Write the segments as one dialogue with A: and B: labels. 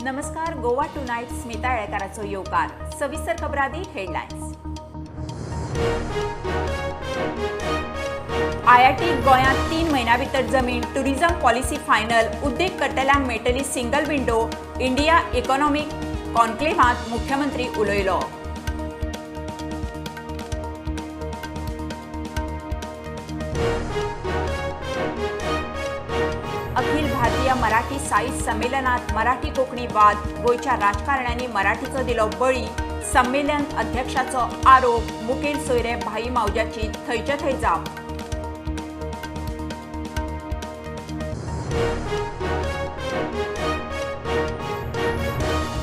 A: नमस्कार. गोवा टुनाइट स्मिता येळकाराचो येवकार. सविस्तर खबरादी हेडलायन्स. आयआयटी गोंयांत 3 महिन्यां भितर जमीन. Tourism policy final. उद्देग करतल्यांक मेळटली सिंगल विंडो. इंडिया इकॉनॉमिक कॉन्क्लेव्हांत मुख्यमंत्री उलयलो. अखिल भारतीय मराठी साहित्य संमेलनात मराठी कोंकणी वाद. गोयच्या राजकारण्यांनी मराठीचो दिलो बळी. संमेलन अध्यक्षाचो आरोप. मुखेल सोयरे भाई मावज्याची थंयचे थंय जाप.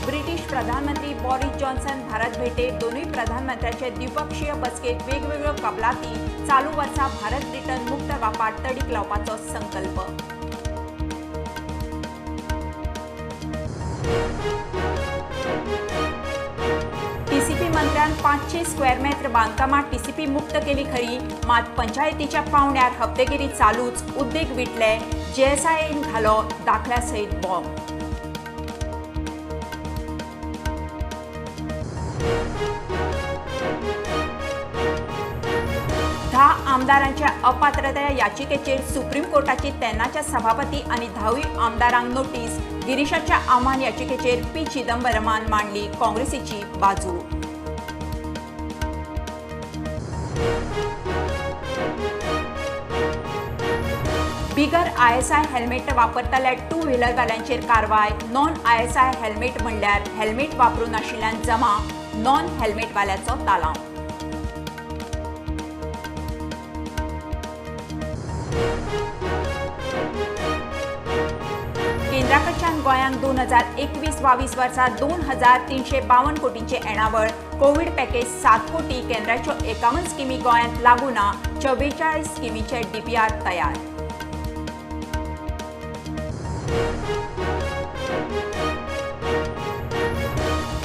A: ब्रिटीश प्रधानमंत्री बोरिस जॉन्सन भारत भेटेर. दोनूय प्रधानमंत्र्यांचे द्विपक्षीय बसकेत वेगवेगळ्यो कबलाती. चालू वर्सा भारत ब्रिटन मुक्त व्यापार तडीक लावपाचो संकल्प. टीसीपी मंत्र्यान 500 स्क्वेअर मेत्र बांदकामां टीसीपी मुक्त केली खरी, मात पंचायतीच्या पावण्यार हप्तेगिरी चालूच. उद्देग विटले. जेएसआयएन घालो दाखल्या सयत बॉम्ब. धा आमदारांच्या अपात्रता याचिकेचेर सुप्रीम कोर्टाची तेन्नाच्या सभापती आनी 10 आमदारांक नोटीस. गिरीशाच्या आव्हान याचिकेचेर पी चिदंबरमान मांडली काँग्रेसीची बाजू. बिगर आयएसआय हेल्मेट वापरतल्या 2 व्हीलरवाल्यांचेर कारवाय. नॉन आयएसआय हेल्मेट म्हणल्यार हेल्मेट वापरून नाशिल्ल्यान जमा. नॉन हेल्मेटवाल्याचो तालाव. केंद्राकडच्यान गोंयांक 2021-22 वर्सा 2352 कोटींचे येणावळ. कोविड पॅकेज 7 कोटी. केंद्राच्यो 51 स्किमी गोंयांत लागू ना. 44 स्किमीचे डीपीआर तयार.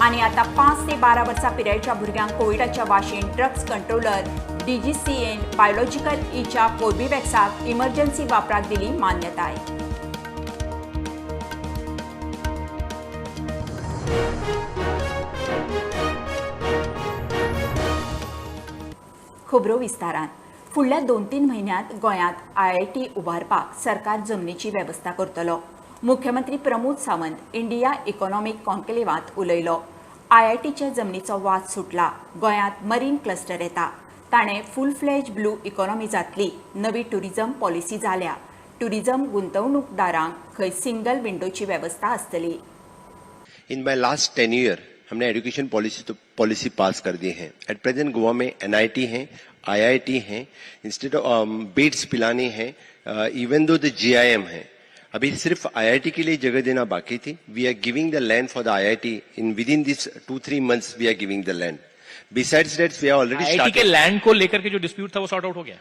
A: आणि आता 5 ते 12 वर्सां पिरायेच्या भुरग्यांक कोविडाच्या वाशीन. ड्रग्स कंट्रोलर डीजीसीएन बायोलॉजिकल ईच्या कोर्बेवॅक्साक इमर्जन्सी वापराक दिली मान्यताय. खबरो विस्तारान. फुडल्या 2-3 म्हयन्यांत गोंयांत आयआयटी उबारपाक सरकार जमनीची वेवस्था करतलो. मुख्यमंत्री प्रमोद सावंत इंडिया इकॉनॉमिक कॉन्क्लेव्हांत उलयलो. आयआयटीचे जमनीचो वाद सुटला. गोंयांत मरीन क्लस्टर येता. ताणें फूल फ्लेज ब्लू इकॉनॉमी जातली. नवी टुरिझम पॉलिसी जाल्या. टुरिझम गुंतवणूकदारांक खंय सिंगल विंडोची वेवस्था आसतली.
B: इन माय लास्ट 10 ईयर हमने एजुकेशन पॉलिसी पास कर दी है. एट प्रेजेंट गोवा में एनआईटी है, आईआईटी है, इंस्टीट्यूट ऑफ बिट्स पिलानी है, इवन दो द जीआईएम है. अभी सिर्फ आईआईटी के लिए जगह देना बाकी थी. We are giving the land for the IIT in within this 2-3 months. We are giving the land. Besides that we are already
C: IIT के लैंड को लेकर के जो डिस्प्यूट था वो सॉर्ट आउट हो गया.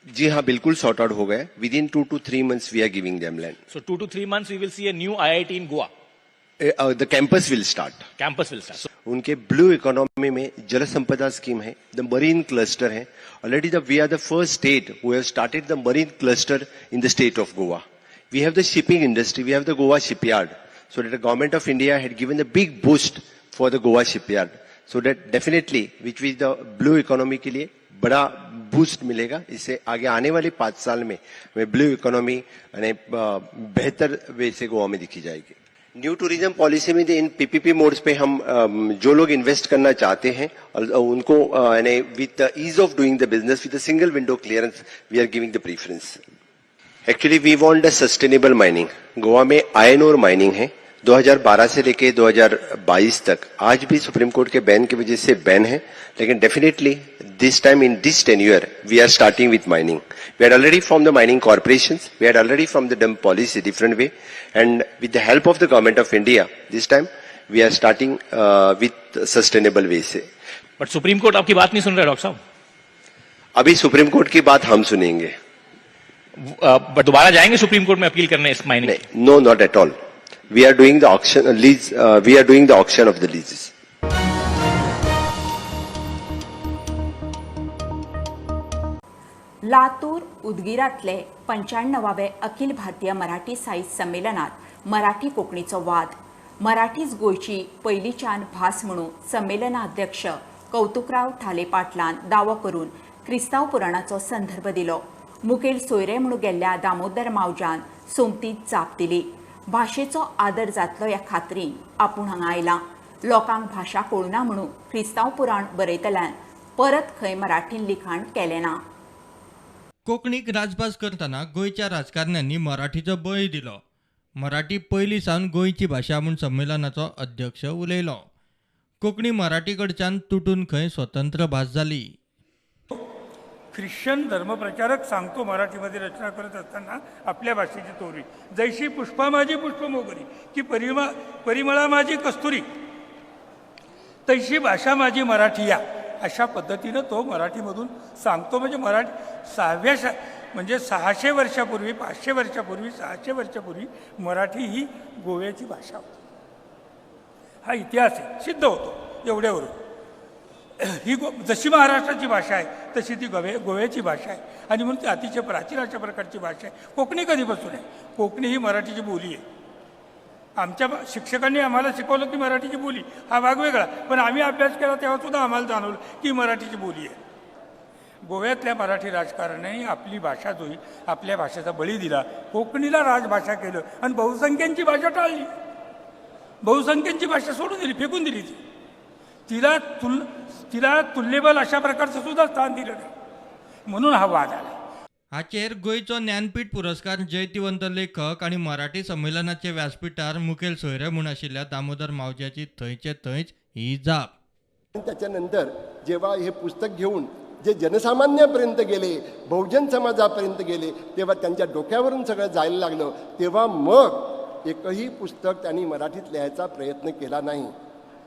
B: जी हाँ, बिल्कुल सॉर्ट आउट हो गया. Within 2 to 3 months we are giving them land.
C: So 2 to 3 months we will see a new IIT in Goa.
B: The campus will start.
C: Campus will start.
B: उनके blue economy में Jal Sampada scheme है, the marine cluster है. Already we are the first state who have started the marine cluster in the state of Goa. We have the shipping industry. We have the Goa shipyard. So that the government of India had given the big boost for the Goa shipyard. So that definitely which which the blue economy के लिए बड़ा boost मिलेगा. इससे आगे आने वाले 5 साल में हमें ब्लू इकोनॉमी बेहतर वे से गोवा में दिखी जाएगी. न्यू टूरिज्म पॉलिसी में इन पीपीपी मोड्स पे हम जो लोग इन्वेस्ट करना चाहते हैं उनको with the ease of doing the business with the single window clearance we are giving the preference. Actually we want the sustainable mining. Goa में आयरन ओर माइनिंग है 2012 से लेके 2022 तक. आज भी सुप्रीम कोर्ट के बैन की वजह से बैन है, लेकिन definitely this time in this tenure we are starting with mining. We had already formed the mining corporations. We had already formed the done policy different way, and with the help of the government of India this time we are starting with sustainable way say.
C: But Supreme Court आपकी बात नहीं सुन रहा doctor साहब.
B: अभी supreme court की बात हम सुनेंगे.
C: But दोबारा जाएंगे सुप्रीम कोर्ट में अपील करने इस mining.
B: No, not at all. We are doing the auction lease. We are doing the auction of the leases.
A: Latur उदगीरातले 95वे अखिल भारतीय मराठी साहित्य संमेलनात मराठी कोंकणीचो वाद. मराठीच गोयची पयलींच्यान भास म्हणून संमेलनाध्यक्ष कौतुकराव ठाले पाटलान दावो करून क्रिस्तांव पुराणाचो संदर्भ दिलो. मुखेल सोयरे म्हणून गेल्ल्या दामोदर मावजान सोमतीत जाप दिली. भाशेचो आदर जातलो ह्या खात्रीन आपूण हांगा आयलां. लोकांक भाशा कळुना म्हणून क्रिस्तांव पुराण बरयतल्यान परत खंय मराठीन लिखाण केलें ना.
D: कोंकणीक राजभास करतना गोंयच्या राजकारण्यांनी मराठीचो बळी दिलो. मराठी पयलीं सावन गोंयची भाशा म्हूण संमेलनाचो अध्यक्ष उलयलो. कोंकणी मराठी कडच्यान तुटून खंय स्वतंत्र भास जाली.
E: ख्रिश्चन धर्मप्रचारक सांगतो मराठीमध्ये रचना करत असताना आपल्या भाषेची तोरी, जैशी पुष्पा माझी पुष्प मोगरी की परिमळा माझी कस्तुरी तैशी भाषा माझी मराठी या, अशा पद्धतीनं तो मराठीमधून सांगतो. म्हणजे मराठी म्हणजे 600 वर्षापूर्वी 500 वर्षापूर्वी 600 वर्षापूर्वी मराठी ही गोव्याची भाषा होती. हा इतिहास आहे, सिद्ध होतो एवढ्यावरून. ही जशी महाराष्ट्राची भाषा आहे तशी ती गोव्याची भाषा आहे आणि म्हणून ती अतिशय प्राचीन अशा प्रकारची भाषा आहे. कोकणी कधीपासून आहे? कोकणी ही मराठीची बोली आहे. आमच्या शिक्षकांनी आम्हाला शिकवलं की मराठीची बोली हा भाग वेगळा, पण आम्ही अभ्यास केला तेव्हासुद्धा आम्हाला जाणवलं की मराठीची बोली आहे. गोव्यातल्या मराठी राजकारण्यांनी आपली भाषा जोई आपल्या भाषेचा बळी दिला, कोकणीला राजभाषा केलं आणि बहुसंख्यांची भाषा टाळली. बहुसंख्यांची भाषा सोडून दिली, फेकून दिली. तिला तुल्यबल अशा प्रकारचं सुद्धा स्थान दिलं नाही, म्हणून हा वाद आला.
D: हाचेर गोंयचो ज्ञानपीठ पुरस्कार जैतिवंत लेखक आणि मराठी संमेलनाचे व्यासपीठार मुखेल सोयरे म्हूण आशिल्ल्या दामोदर मावज्याची थंयचे थंयच ही जाप.
F: त्याच्यानंतर जेव्हा हे पुस्तक घेऊन जे जनसामान्यापर्यंत गेले, बहुजन समाजापर्यंत गेले, तेव्हा त्यांच्या डोक्यावरून सगळं जायला लागलं. तेव्हा मग एकही पुस्तक त्यांनी मराठीत लिहायचा प्रयत्न केला नाही.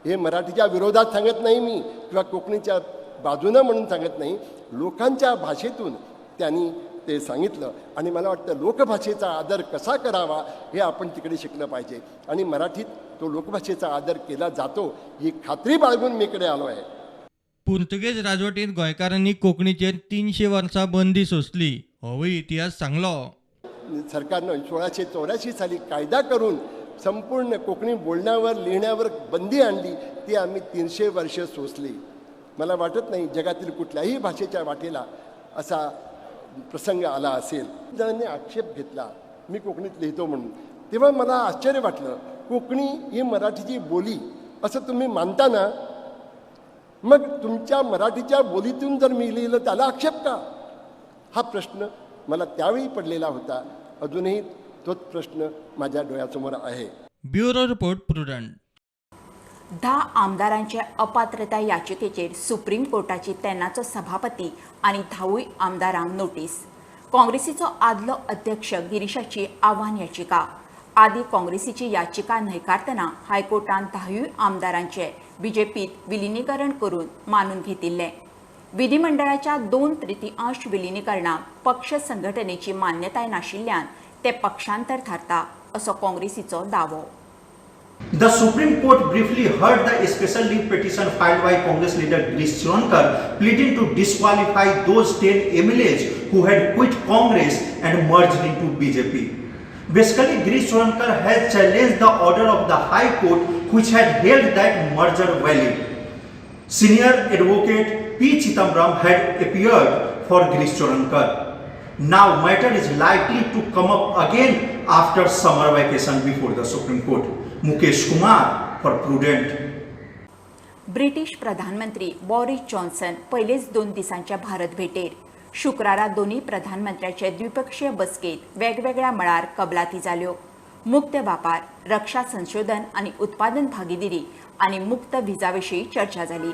F: हे मराठीच्या विरोधात सांगत नाही मी, किंवा कोकणीच्या बाजूनं म्हणून सांगत नाही. लोकांच्या भाषेतून त्यांनी ते सांगितलं आणि मला वाटतं लोकभाषेचा आदर कसा करावा हे आपण तिकडे शिकलं पाहिजे आणि मराठीत तो लोकभाषेचा आदर केला जातो ही खात्री बाळगून मी इकडे आलो आहे.
D: पुर्तुगेज राजवटीत गोंयकारांनी कोंकणीचेर 300 वर्सां बंदी सोंसली होय इतिहास सांगलो.
F: सरकारनं 1684 साली कायदा करून संपूर्ण कोकणी बोलण्यावर लिहिण्यावर बंदी आणली. ती आम्ही 300 वर्ष सोसली. मला वाटत नाही जगातील कुठल्याही भाषेच्या वाटेला असा प्रसंग आला असेल. जणांनी आक्षेप घेतला मी कोकणीत लिहितो म्हणून, तेव्हा मला आश्चर्य वाटलं. कोकणी ही मराठीची बोली असं तुम्ही मानता ना, मग तुमच्या मराठीच्या बोलीतून जर मी लिहिलं त्याला आक्षेप का? हा प्रश्न मला त्यावेळी पडलेला होता. अजूनही तोच प्रश्न माझ्या डोळ्यासमोर आहे.
D: Bureau report prudent.
A: 10 आमदारांच्या अपात्रता याचिकेचेर सुप्रीम कोर्टाची तेन्नाचो सभापती आणि 10 आमदारांक नोटीस. काँग्रेसीचो आदलो अध्यक्ष गिरीशाची आव्हान याचिका. आदी काँग्रेसीची याचिका न्हयकारतना हायकोर्टान 10 आमदारांचे बीजेपीत विलिनीकरण करून मानून घेतिल्ले. विधिमंडळाच्या 2/3 विलिनीकरणाक पक्ष संघटनेची मान्यताय नाशिल्ल्यान ते पक्षांतर थारता असो काँग्रेसीचो दावो.
G: The Supreme Court briefly heard the special leave petition filed by Congress leader Girish Churankar pleading to disqualify those 10 MLAs who had quit Congress and merged into BJP. Basically, Girish Churankar has challenged the order of the High Court which had held that merger valid. Senior advocate P. Chidambaram had appeared for Girish Churankar. Now matter is likely to come up again after summer vacation before the Supreme Court. Mukesh Kumar for Prudent.
A: British प्रधानमंत्री Boris Johnson पयलेच 2 दिसांच्या भारत भेटेर. शुक्रारा दोन्ही प्रधानमंत्र्याचे द्विपक्षीय बसकेत वेगवेगळ्या मळार कबलाती जाल्यो. मुक्त व्यापार, रक्षा संशोधन आणि उत्पादन भागीदारी आणि मुक्त व्हिजाविशीं चर्चा जाली.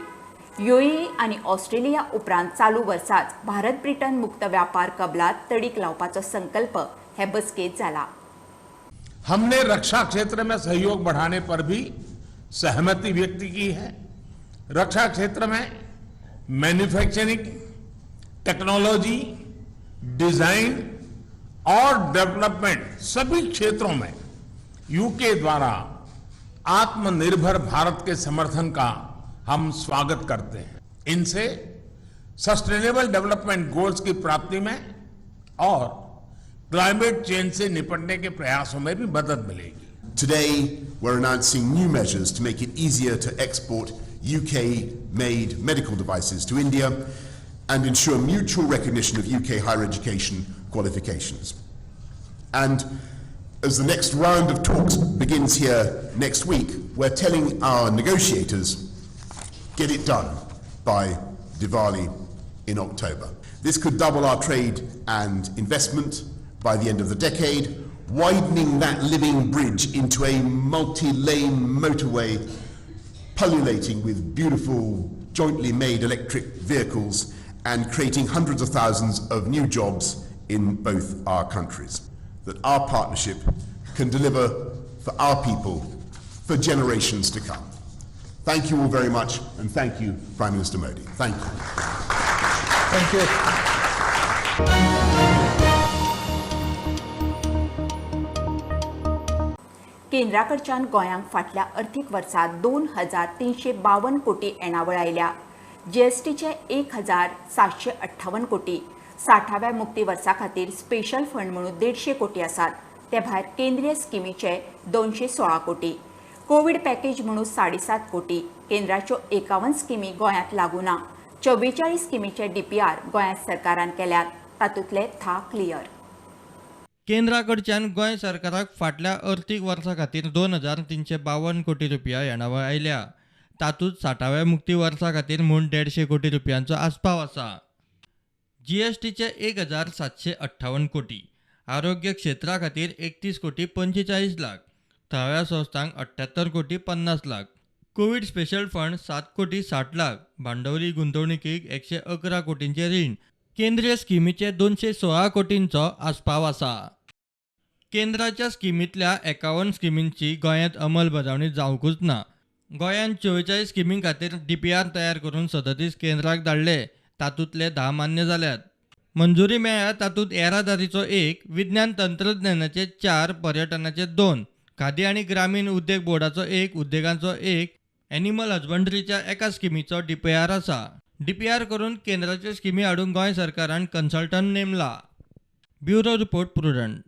A: UAE आणि ऑस्ट्रेलिया उपरांत चालू वर्साच भारत ब्रिटन मुक्त व्यापार कबलात तडीक लावपाचो संकल्प हे बसकेत जाला.
H: हमने रक्षा क्षेत्र में सहयोग बढ़ाने पर भी सहमति व्यक्त की है. रक्षा क्षेत्र में मैन्युफैक्चरिंग, टेक्नोलॉजी, डिजाइन और डेवलपमेंट सभी क्षेत्रों में यूके द्वारा आत्मनिर्भर भारत के समर्थन का हम स्वागत करते हैं. इनसे सस्टेनेबल डेवलपमेंट गोल्स की प्राप्ति में और क्लाइमेट चेंज से निपटने के प्रयासों में भी मदद मिलेगी.
I: Today, we're announcing new measures to make it easier to export UK-made medical devices to India and ensure mutual recognition of UK higher education qualifications. And as the next round of talks begins here next week, we're telling our negotiators, get it done by Diwali in October. This could double our trade and investment by the end of the decade, widening that living bridge into a multi-lane motorway pullulating with beautiful jointly made electric vehicles and creating hundreds of thousands of new jobs in both our countries. That our partnership can deliver for our people for generations to come. Thank you all very much, and thank you, Prime Minister Modi. Thank you.
G: Thank you.
A: केंद्राकडच्यान गोंयांक फाटल्या अर्थीक वर्सात 2,352 कोटी येणावळ आयल्या. जीएसटीचे 1,758 कोटी, 60व्या मुक्ती वर्सा खातीर स्पेशल फंड म्हणून 150 कोटी आसात. ते भायर केंद्रीय स्किमीचे 216 कोटी, कोविड पॅकेज म्हणून 7.5 कोटी, केंद्राच्यो 51 स्किमी गोंयांत लागू ना. 44 स्किमीचे DPR गोंयांत सरकारान केल्यात. तातूंतले 10 क्लियर.
D: केंद्राकडच्यान गोंय सरकाराक फाटल्या अर्थीक वर्सा खातीर 2,352 कोटी रुपया येणावळ आयल्या. तातूंत 60व्या मुक्ती वर्सा खातीर म्हूण 150 कोटी रुपयांचो आस्पाव आसा. जीएसटीचे 1,758 कोटी, आरोग्य क्षेत्रा खातीर 31 कोटी 45 लाख, थळाव्या संस्थांक 78 कोटी 50 लाख, कोविड स्पेशल फंड 7 कोटी 60 लाख, भांडवली गुंतवणुकीक 111 कोटींचे रीण, केंद्रीय स्किमीचे 216 कोटींचो आस्पाव आसा. केंद्राच्या स्किमींतल्या 51 स्किमींची गोंयांत अंमलबजावणी जावंकूच ना. गोंयांत 44 स्किमीं खातीर DPR तयार करून 37 केंद्राक धाडले. तातूंतले 10 मान्य जाल्यात. मंजुरी मेळ्ळ्या तातूंत येरादारीचो 1, विज्ञान तंत्रज्ञानाचे 4, पर्यटनाचे 2, खादी आनी ग्रामीण उद्देग बोर्डाचो 1, उद्देगांचो 1, एनिमल हजबंड्रीच्या एका स्किमीचो DPR आसा. DPR करून केंद्राच्यो स्किमी हाडूंक गोंय सरकारान कन्सल्टंट नेमला. Bureau report Prudent.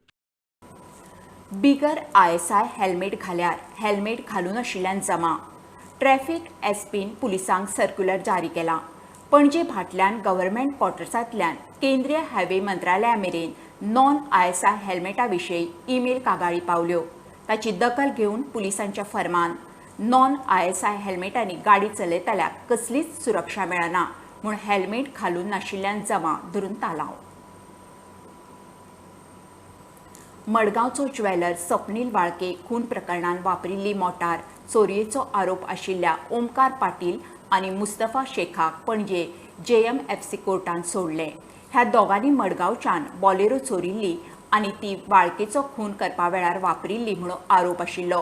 A: बिगर ISI हेल्मेट घाल्यार हेल्मेट घालून आशिल्ल्यान जमा. ट्रॅफिक एसपीन पुलिसांक सर्क्युलर जारी केला. पणजे भाटल्यान गव्हर्मेंट क्वॉर्टर्सांतल्यान केंद्रीय हायवे मंत्रालया मेरेन नॉन ISI हेल्मेटा विशीं ईमेल कागाळी पावल्यो. ताची दखल घेवन पुलिसांच्या फर्मान नॉन ISI हेल्मेटांनी गाडी चलयतल्याक कसलीच सुरक्षा मेळना म्हूण हेल्मेट घालून नाशिल्ल्यान जमा धरून तालाव. मडगांवचो ज्वेलर स्वप्नील वाळके खून प्रकरणात वापरिल्ली मोटार चोरयेचो आरोप आशिल्ल्या ओमकार पाटील आनी मुस्तफा शेखाक पणजे JMFC कोर्टान सोडले. ह्या दोगांनी मडगांवच्यान बॉलेरो चोरिल्ली आनी ती वाळकेचो खून करपा वेळार वापरिल्ली म्हणून आरोप आशिल्लो.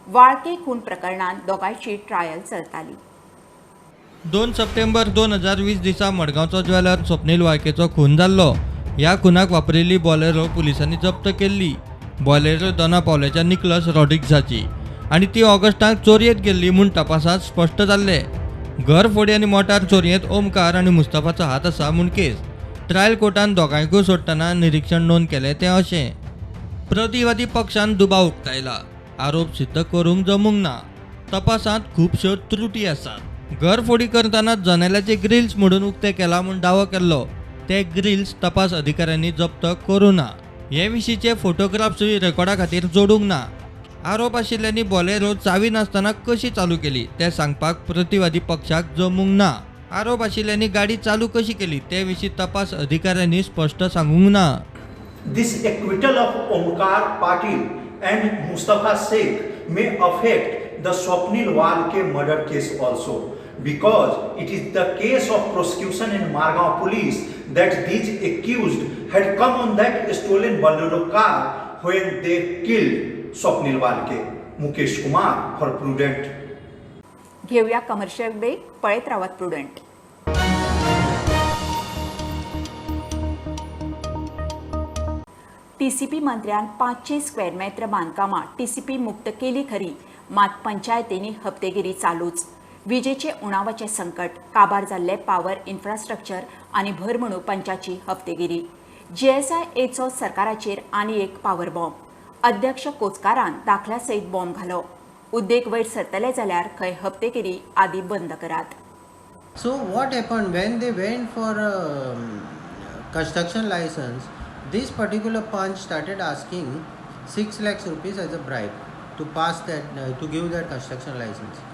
A: वाळके खून प्रकरणात दोगांयची ट्रायल चलताली.
D: 2 सप्टेंबर 2020 दिसा मडगांवचो ज्वेलर स्वप्नील वाळकेचो खून जाल्लो. ह्या खुनाक वापरिल्ली बॉलेरो पुलिसांनी जप्त केल्ली. बॉलेरो दोना पावल्याच्या निकलस रॉड्रिग्जाची आनी ती ऑगस्टाक चोरयेत गेल्ली म्हूण तपासांत स्पश्ट जाल्ले. घरफोडी आनी मोटार चोरयेंत ओमकार आनी मुस्तफाचो हात आसा म्हूण केस. ट्रायल कोर्टान दोगांयकूय सोडटना निरीक्षण नोंद केलें तें अशें. प्रतिवादी पक्षान दुबाव उक्तायला. आरोप सिद्ध करूंक जमूंक ना. तपासांत खुबश्यो त्रुटी आसात. घरफोडी करतना जनेलाचे ग्रिल्स मोडून उक्ते केला म्हूण दावो केल्लो. ते ग्रिल्स तपास अधिकाऱ्यांनी जप्त करूं ना. हे विशींचे फोटोग्राफ्सूय रेकॉर्डा खातीर जोडूंक ना. आरोप आशिल्ल्यांनी बॉलेरो चावी नासतना कशी चालू केली तें सांगपाक प्रतिवादी पक्षाक जमूंक ना. आरोप आशिल्ल्यांनी गाडी चालू कशी केली ते विशीं तपास अधिकाऱ्यांनी स्पश्ट सांगूंक ना.
G: This acquittal of Omkar Patil and Mustafa Sheikh may affect the Swapnil Walke murder case also, because it is the case of prosecution in Margao police that these accused had come on that stolen Bolero car when they killed Swapnil Walke. Mukesh Kumar for Prudent.
A: घेऊया commercial break. पळयत Rawat prudent. TCP मंत्र्यान 500 square मेत्र बांदकामां TCP मुक्त केली खरी, मात पंचायतींनी हप्तेगिरी चालूच. विजेचे उणावाचे संकट, काबार जाल्ले पावर इन्फ्रास्ट्रक्चर आनी भर म्हणून पंचाची हप्तेगिरी. GSIAचो सरकाराचेर आनी एक पावर बॉम्ब. अध्यक्ष कोचकारान दाखल्या सयत बॉम्ब घालो. उद्देग वयर सरतले जाल्यार खंय हप्तेगिरी आदी बंद करात.
J: So what happened when they went for construction license? This particular punch started asking 6 lakhs rupees as a bribe to pass that to give that construction license.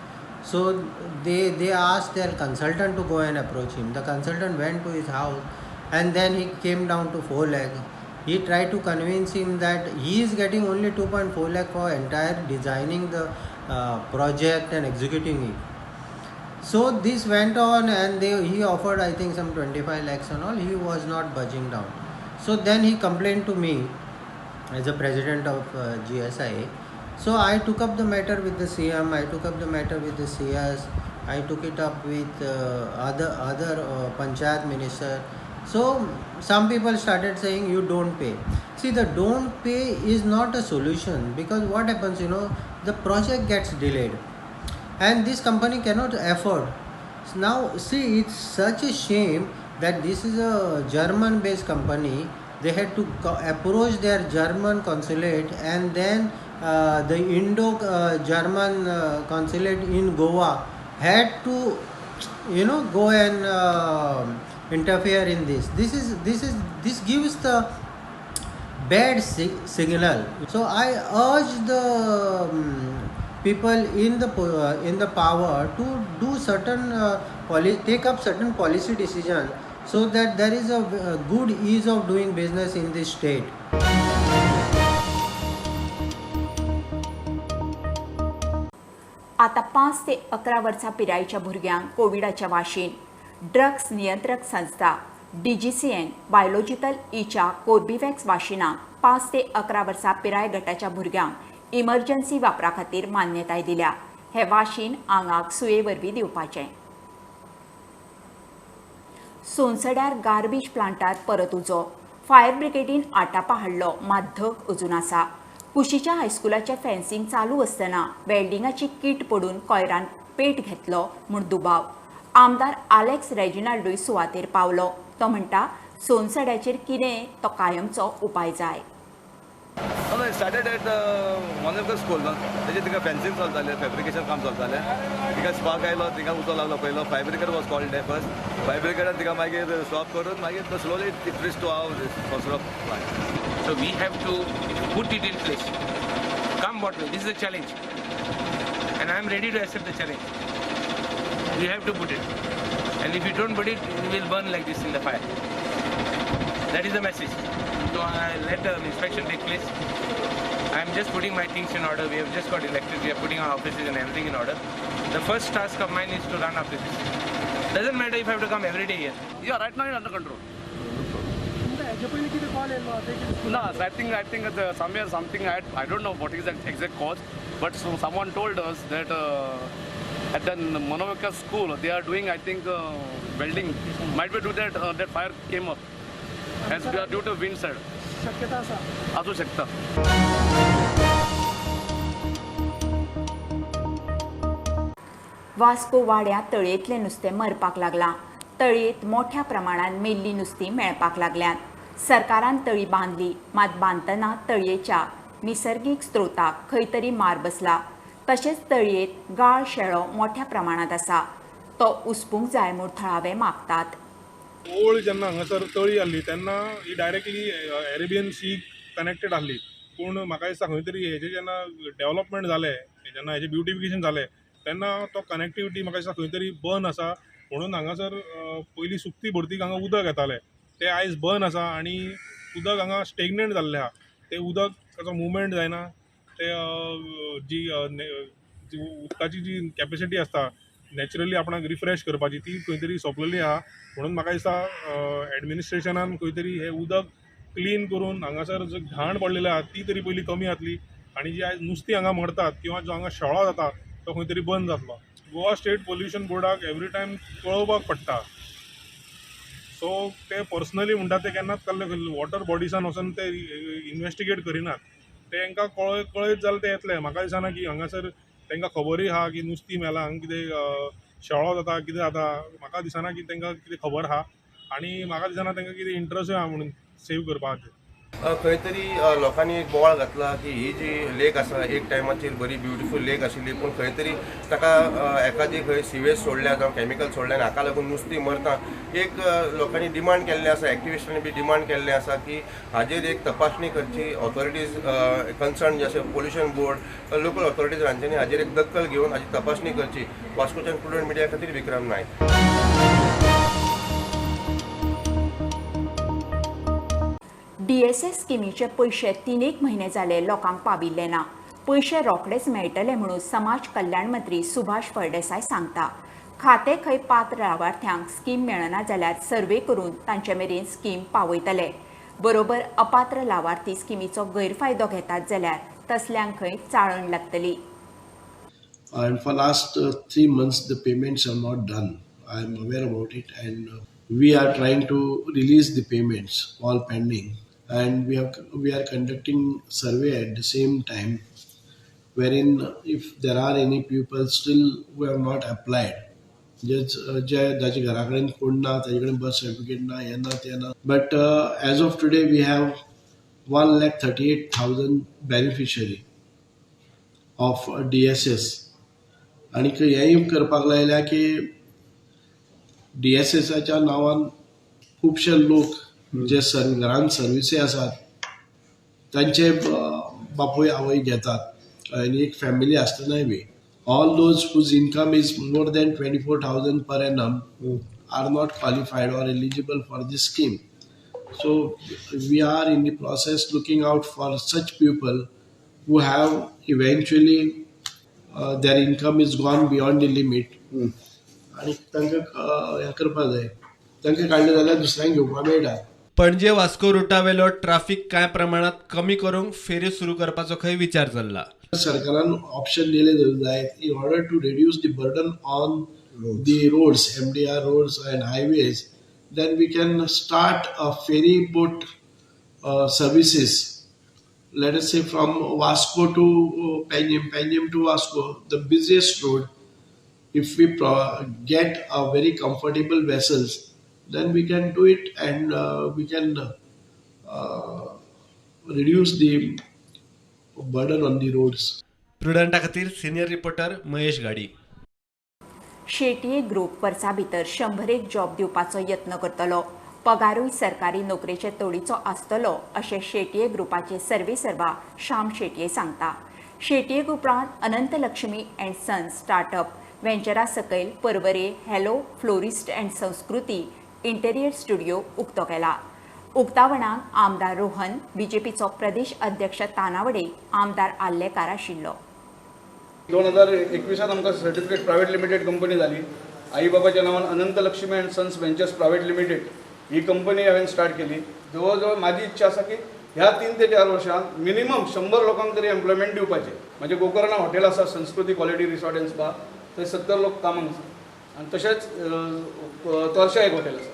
J: So they asked their consultant to go and approach him. The consultant went to his house and then he came down to 4 lakh. He tried to convince him that he is getting only 2.4 lakh for entire designing the project and executing it. So this went on and he offered I think some 25 lakhs and all. He was not budging down. So then he complained to me as a president of GSI. So I took up the matter with the CM, I took up the matter with the CS, I took it up with other panchayat minister. So some people started saying you don't pay. See, the don't pay is not a solution, because what happens, the project gets delayed and this company cannot afford. Now see, it's such a shame that this is a German based company. They had to approach their German consulate, and then the Indo-German consulate in Goa had to go and interfere in this. This gives the bad signal. So I urge the people in the power to do certain take up certain policy decision, so that there is a good ease of doing business in this state.
A: आता 5 ते 11 वर्सां पिरायेच्या भुरग्यांक कोविडाच्या वाशीन drugs नियंत्रक संस्था DGCN biological ईच्या Corbevax वाशिनाक 5 ते 11 वर्सां पिराय गटाच्या भुरग्यांक इमर्जन्सी वापरा खातीर मान्यताय दिल्या. हे वाशीन आंगाक सुये वरवीं दिवपाचें. सोनसड्यार गार्बेज प्लांटात परत उजो. फायर ब्रिगेडीन आटापा हाडलो, मात धग अजून आसा. कुशीच्या हायस्कुलाचें फेन्सिंग चालू आसतना वेल्डिंगाची कीट पडून कोयरान पेट घेतलो म्हूण दुबाव. आमदार आलेक्स रेजिनाल्डूय सुवातेर पावलो. तो म्हणटा सोनसड्याचेर कितें तो कायमचो उपाय जाय.
K: No, it started at one of the school. त्याचे तिका फेन्सिंग चलतालें, फॅब्रिकेशन काम चलतालें. तिका स्पार्क आयलो, तिका उजो लागलो पयलो. Fire brigade was called the first. Fire ब्रिगेडान तिका मागीर स्टॉप करून मागीर slowly it reach to our first plant.
L: So we have to put it in place. Come what may, this is a challenge, and I am ready to accept the challenge. We have to put it, and if you don't put it, you will burn like this in the fire. That is the message. So I let the inspection take place. I am just putting my things in order. We have just got elected. We are putting our offices and everything in order. The first task of mine is to run offices. Doesn't matter if I have to come every day here.
K: Yeah, right now it's under control. No, I think somewhere something I don't know what is the exact cause, but someone told us that at the Manovika school they are doing I think welding. Might be due that that fire came up as due to wind side. असू शकता.
A: वास्को वाड्यात तळयेंतलें नुस्तें मरपाक लागलां. तळयेंत मोठ्या प्रमाणात मेल्ली नुस्तीं मेळपाक लागल्यात. सरकारान तळी बांदली, मात बांदतना तळयेच्या निसर्गीक स्त्रोताक खंय तरी मार बसला. तशेंच तळयेंत गाळ शेळो मोठ्या प्रमाणात आसा. तो उस्पूंक जाय म्हूण थळावे मागतात.
M: ओल्ड जेन्ना हांगासर तळी आसली तेन्ना ही डायरेक्टली एरेबियन सी कनेक्टेड आसली. पूण म्हाका दिसता खंय तरी हेजें जेन्ना डेवलपमेंट जालें, जेन्ना हेजें ब्युटिफिकेशन जालें तेन्ना तो कनेक्टिविटी म्हाका दिसता खंय तरी बंद आसा. म्हणून हांगासर पयलीं सुकती भरतीक हांगा उदक येतालें तें आयज बंद आसा आनी उदक हांगा स्टेगनेंट जाल्लें आहा. तें उदक ताचो मुवमेंट जायना. तें जी उदकाची जी कॅपेसिटी आसता नॅचरली आपणाक रिफ्रेश करपाची ती खंय तरी सोंपलेली आहा. म्हणून म्हाका दिसता एडमिनिस्ट्रेशनान खंय तरी हें उदक क्लीन करून हांगासर जो घाण पडलेली आहा ती तरी पयलीं कमी जातली आनी जी आयज नुस्तीं हांगा मरतात किंवा जो हांगा शेळो जाता तो खंय तरी बंद जातलो. गोवा स्टेट पोल्युशन बोर्डाक एवरी टायम कळोवपाक पडटा. सो ते पर्सनली म्हणटा ते केन्नाच वॉटर बॉडीसान वचून ते इन्वेस्टिगेट करिनात. तांकां कळयत जाल्यार ते येतले. म्हाका दिसना की हांगासर तांकां खबरूय आहा की नुस्तीं मेलां, हांगा कितें शेळो जाता कितें जाता. म्हाका दिसना की तांकां कितें खबर आहा आनी म्हाका दिसना तांकां कितें इंट्रस्टूय आहा म्हणून सेव करपाक.
N: खंय तरी लोकांनी एक बोवाळ घातला की ही जी लेक आसा एक टायमाचेर बरी ब्युटिफूल लेक आशिल्ली पूण खंय तरी ताका एखादी खंय सिवेज सोडल्या जावं केमिकल सोडल्या आनी हाका लागून नुस्तीं मरता. एक लोकांनी डिमांड केल्लें आसा, एक्टिविस्टांनी बी डिमांड केल्लें आसा की हाजेर एक तपासणी करची. ऑथॉरिटीज कन्सर्न जशें पोल्युशन बोर्ड, लोकल ऑथॉरिटीज हांच्यांनी हाजेर एक दखल घेवन हाची तपासणी करची. वास्कोच्यान प्रुडंट मिडिया खातीर विक्रम नायक.
A: DSS स्किमीचे पयशे 3 म्हयने जाले लोकांक पाविल्ले ना. पयशे रोखडेच मेळटले म्हणून समाज कल्याण मंत्री सुभाष फळदेसाय सांगता. खातें खंय पात्र लावार्थ्यांक स्कीम मेळना जाल्यार सर्वे करून तांचे मेरेन स्कीम पावयतले. बरोबर अपात्र लावार्थी स्किमीचो गैरफायदो घेतात जाल्यार तसल्यांक खंय चाळण लागतली.
O: And for last 3 months the payments are not done. I am aware about it, and we are trying to release the payments, all pending. And we are conducting survey at the same time, wherein if there are any people still who have not applied, ज्याच्या घरा कडेन कोण ना, ताजे कडेन birth certificate ना, हे ना ते ना. But as of today we have 1,38,000 beneficiary of DSS. आणि हेंय करपाक लायल्या की DSSच्या नांवान खुबशे लोक जे घरान सर्विसी आसात तांचे बापूय आवय घेतात आनी एक फॅमिली आसतनाय बी. All those whose income is more than 24,000 per annum are not qualified or eligible for this scheme. So we are in the process looking out for such people who have eventually their income is gone beyond the limit. आणि तांकां हें करपाक जाय, तांकां काडलें जाल्यार दुसऱ्यांक घेवपाक मेळटा.
P: पणजे वास्को रुटावेलो ट्राफिक कांय प्रमाणात कमी करूंक फेरी सुरू करपाचो खंय विचार चल्ला.
O: सरकारान ऑप्शन दिले जाय in order to reduce the burden on the roads, MDR roads and highways. Then we can start a ferry boat services. Let us say from Vasco to Penyam to Vasco, the busiest road. If we get a very comfortable vessels, then we can do it, and we can reduce the burden on the roads.
P: प्रुडंटा खातीर senior reporter Mahesh गाडी.
A: Shetye group वर्सा भितर 101 job दिवपाचो यत्न करतलो. पगारूय सरकारी नोकरेचे तोडीचो आसतलो अशें शेटये ग्रुपाचे सर्वेसर्वा श्याम शेटये सांगता. शेटये ग्रुपान अनंत लक्ष्मी अँड सन्स स्टार्टअप व्हेंचरा सकयल परवरे हॅलो फ्लोरिस्ट अँड संस्कृती इंटेरियर स्टुडिओ उक्तो केला. उक्तावणाक आमदार रोहन, BJPचो प्रदेश अध्यक्ष तानावडे, आमदार आल्लेकार आशिल्लो.
Q: 2021 आमकां सर्टिफिकेट प्रायवेट लिमिटेड कंपनी जाली. आई बाबाच्या नावान Anant Lakshmi and sons ventures private limited ही कंपनी हांवें स्टार्ट केली. जवळ माझी इच्छा आसा की ह्या 3 ते 4 वर्षांत मिनिमम 100 लोकांक तरी एम्प्लॉयमेंट दिवपाचें. म्हणजे गोकर्णा हॉटेल आसा, संस्कृती क्वालिटी रिसॉर्ट एंड स्पा, थंय 70 लोक कामाक आसा. आनी तशेंच तोरशा एक हॉटेल आसा.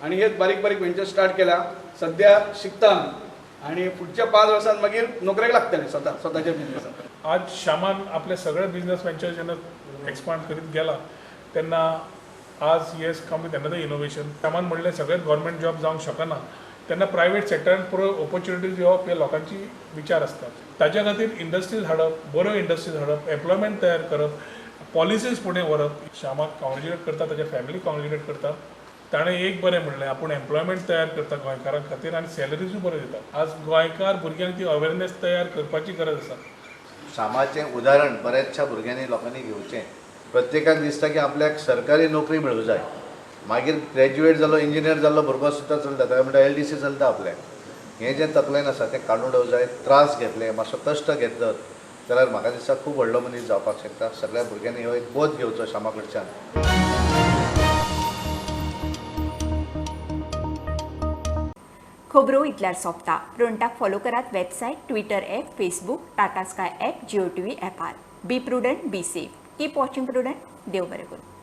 Q: आनी हे बारीक बारीक व्हेंचर स्टार्ट केल्या. सध्या शिकता आनी फुडच्या 5 वर्सांत मागीर नोकरेक लागतले स्वताच्या बिझनेसाक.
M: आज श्यामान आपले सगळे बिझनेस व्हेंचर जेन्ना एक्सपांड करीत गेला तेन्ना आज yes come with another innovation. श्यामान म्हणलें सगळेच गव्हर्मेंट जॉब जावंक शकना तेन्ना प्रायवेट सेक्टरान पुरो ऑपॉर्च्युनिटीज येवप हे लोकांची विचार आसतात. ताच्या खातीर इंडस्ट्रीज हाडप, बऱ्यो इंडस्ट्रीज हाडप, एम्प्लॉयमेंट तयार करप, पॉलिसीज फुडें व्हरप. श्यामाक कॉंग्रेच्युलेट करता, ताच्या फॅमिली कॉंग्रेच्युलेट करता. ताणें एक बरें म्हणलें, आपूण एम्प्लॉयमेंट तयार करता गोंयकारां खातीर आनी सॅलरीजूय बऱ्यो दिता. आज गोंयकार भुरग्यांक ती अवेरनेस तयार करपाची गरज आसा.
R: श्यामाचें उदाहरण बऱ्याचशा भुरग्यांनी लोकांनी घेवचें. प्रत्येकाक दिसता की आपल्याक सरकारी नोकरी मेळूंक जाय. मागीर ग्रॅज्युएट जालो, इंजिनियर जाल्लो भुरगो सुद्दां चलता, ताका म्हणटा LDC चलता आपल्याक. हें जें तकलेन आसा तें काडून उडोवंक जाय. त्रास घेतले, मातसो कश्ट घेतलो जाल्यार म्हाका दिसता खूब व्हडलो मनीस जावपाक शकता. सगळ्या भुरग्यांनी हो एक बोध घेवचो श्यामा कडच्यान.
A: खबरो इतल्यार सोंपता. प्रुडंटाक फॉलो करात website, Twitter app, Facebook, Tata Sky app, Jio TV ॲपार. Be Prudent, be safe. Keep watching Prudent. देव बरें करूं.